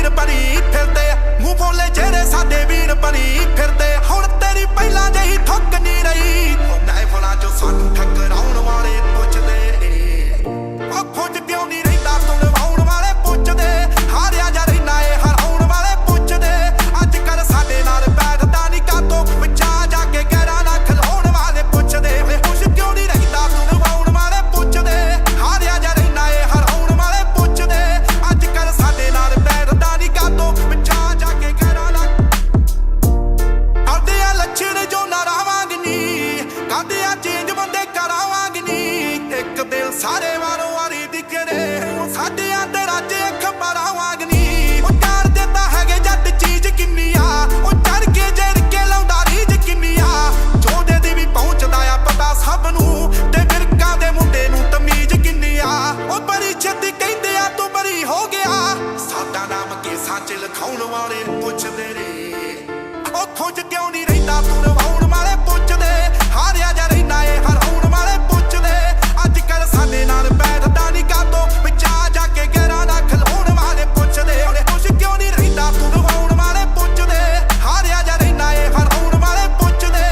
ਵੀਰ ਬਣੀ ਫਿਰਦੇ ਮੂੰਹ ਬੋਲੇ ਜਿਹੜੇ ਸਾਡੇ ਵੀਰ ਬਣੀ ਫਿਰਦੇ ਹੁਣ ਤੇਰੀ ਪਹਿਲਾਂ ਜਿਹੀ ਠੁੱਕ ਨਹੀਂ ਰਹੀ ਨਾ ਫਲਾਂ ਚੋਂ ਸਾਨੂੰ ਠੱਕਰਾਉਣ ਵਾਲੇ ਪੁੱਛਦੇ ਉਹ ਖੁਦ ਕਿਉਂ ਨਹੀਂ ਰਹਿੰਦਾ ਤੂੰ ਨਿਭਾਉਣ ਵਾਲੇ ਪੁੱਛਦੇ ਹਾਰਿਆ ਜਾ ਰਹਿਣਾ ਏ ਹਰਾਉਣ ਵਾਲੇ ਪੁੱਛਦੇ ਅੱਜ ਕੱਲ ਸਾਡੇ ਨਾਲ ਬੈਠਦਾ ਨਹੀਂ ਕਾਤੋਂ ਵਿਚਾ ਜਾ ਕੇ ਗਹਿਰਾ ਨਾ ਖਲਾਉਣ ਵਾਲੇ ਪੁੱਛਦੇ ਵੇ ਖੁਸ਼ ਕਿਉਂ ਨਹੀਂ ਰਹਿੰਦਾ ਤੂੰ ਨਿਭਾਉਣ ਵਾਲੇ ਪੁੱਛਦੇ ਹਾਰਿਆ ਜਾ ਰਹਿਣਾ ਏ ਹਰਾਉਣ ਵਾਲੇ ਪੁੱਛਦੇ ਅੱਜ ਕੱਲ ਸਾਡੇ ਨਾਲ ਬੈਠਦਾ ਨਹੀਂ ਕਾਤੋਂ ਵਿਚਾ ਜਾ ਕੇ ਗਹਿਰਾ ਨਾ ਕਰਦੇ ਆ ਲੱਛਣ ਜੋ ਨਾ ਰਾਵਾਂਗੇ ਨੀ ਕਰਦੇ ਆ ਚੇਂਜ ਬੰਦੇ ਕਰਾਵਾਂਗੇ ਨੀ ਇੱਕ ਦਿਨ ਸਾਰੇ ਵਾਰੋਂ ਵਾਰੀ ਦਿਖੜੇ ਸਾਡਿਆਂ ਤੇ ਰਾਜੇ ਅੱਖ ਮਾਰਾਵਾਂਗੇ ਨੀ ਉਹ ਜਾਣਦੇ ਤਾਂ ਹੈਗੇ ਜੱਟ ਚੀਜ਼ ਕਿੰਨੀ ਆ ਉਹ ਚੜ ਕੇ ਜੜ ਕੇ ਲਾਉਂਦਾ ਰੀਝ ਕਿੰਨੀ ਆ ਜੋਦੇ ਦੀ ਵੀ ਪਹੁੰਚਦਾ ਆ ਪਤਾ ਸਭ ਨੂੰ ਤੇ ਫਿਰਕਾਂ ਦੇ ਮੁੰਡੇ ਨੂੰ ਤਮੀਜ਼ ਕਿੰਨੀ ਆ ਉਹ ਬੜੀ ਛੇਤੀ ਕਹਿੰਦੇ ਆ ਤੂੰ ਬਰੀ ਹੋ ਗਿਆ ਸਾਡਾ ਨਾਮ ਕੇਸਾਂ 'ਚ ਲਿਖਾਉਣ ਵਾਲੇ ਪੁੱਛਦੇ ਨੇ ਉਹ ਖੁਦ ਕਿਉਂ ਨਹੀਂ ਰਹਿੰਦਾ ਤੂੰ ਨਿਭਾਉਣ ਵਾਲੇ ਪੁੱਛਦੇ ਹਾਰਿਆ ਜਾ ਰਹਿਣਾ ਏ ਹਰਾਉਣ ਵਾਲੇ ਪੁੱਛਦੇ ਅੱਜ ਕੱਲ ਸਾਡੇ ਨਾਲ ਬੈਠਦਾ ਨਹੀਂ ਕਾਤੋਂ ਵਿਚਾ ਜਾ ਕੇ ਗਹਿਰਾ ਨਾ ਖਲਾਉਣ ਵਾਲੇ ਪੁੱਛਦੇ ਉਹਨੇ ਖੁਸ਼ ਕਿਉਂ ਨਹੀਂ ਰਹਿੰਦਾ ਤੂੰ ਨਿਭਾਉਣ ਵਾਲੇ ਪੁੱਛਦੇ ਹਾਰਿਆ ਜਾ ਰਹਿਣਾ ਏ ਹਰਾਉਣ ਵਾਲੇ ਪੁੱਛਦੇ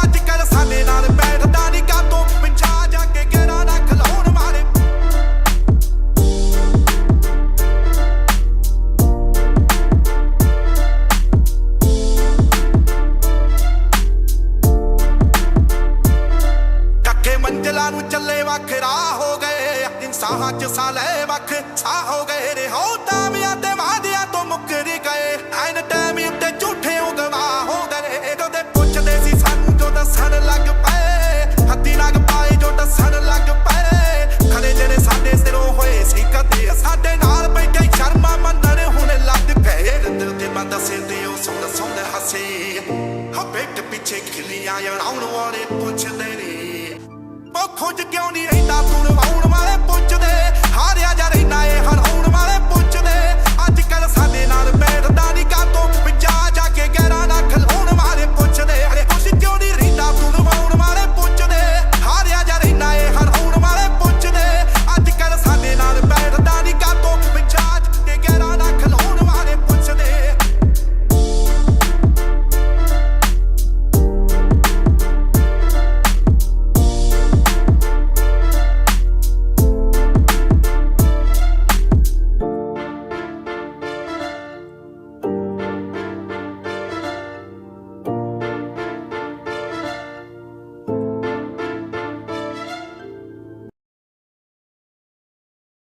ਅੱਜ ਕੱਲ ਸਾਡੇ ਨਾਲ ਬੈਠਦਾ ਨਹੀਂ ਕਾਤੋਂ ਵਿਚਾ ਜਾ ਕੇ ਗਹਿਰਾ ਨਾ ਖਲਾਉਣ ਵਾਲੇ ਮੰਜ਼ਲਾਂ ਨੂੰ ਚੱਲੇ ਵੱਖ ਰਾਹ ਹੋ ਗਏ ਇਨਸਾਹਾਂ 'ਚ ਸਾਲੇ ਵੱਖ ਸਾਹ ਹੋ ਗਏ ਰੇ ਹੋ ਤਾਮਿਆਂ ਤੇ ਵਾਅਦਿਆਂ ਤੋਂ ਮੁੱਕਰ ਗਏ ਐਨ ਟਾਈਮ ਉੱਤੇ ਝੂਠੇ ਹੋ ਗਵਾਹ ਹੋ ਗਏ ਜਦੋਂ ਪੁੱਛਦੇ ਸੀ ਸਾਨੂੰ ਜੋ ਦੱਸਣ ਲੱਗ ਪਏ ਹੱਥੀ ਲੱਗ ਪਾਏ ਜੋ ਦੱਸਣ ਲੱਗ ਪਏ ਖੜੇ ਜਿਹੜੇ ਸਾਡੇ ਸਿਰੋਂ ਹੋਏ ਸੀ ਕਦੇ ਸਾਡੇ ਨਾਲ ਬੈਠੇ ਸ਼ਰਮਾ ਮੰਨਣ ਹੁਣ ਲੱਗ ਪਏ ਦਿਲ ਤੇ ਮੈਂ ਦੱਸੇ ਤੇ ਉਹ ਸੁਣ ਸੁਣ ਹੱਸੇ ਹੋ ਬੈਠ ਪਿੱਛੇ ਖਿੱਲੀਆਂ ਆਉਣ ਵਾਲੇ ਪੁੱਛਦੇ ਨੇ ਉਹ ਖੁਦ ਕਿਉਂ ਨਹੀਂ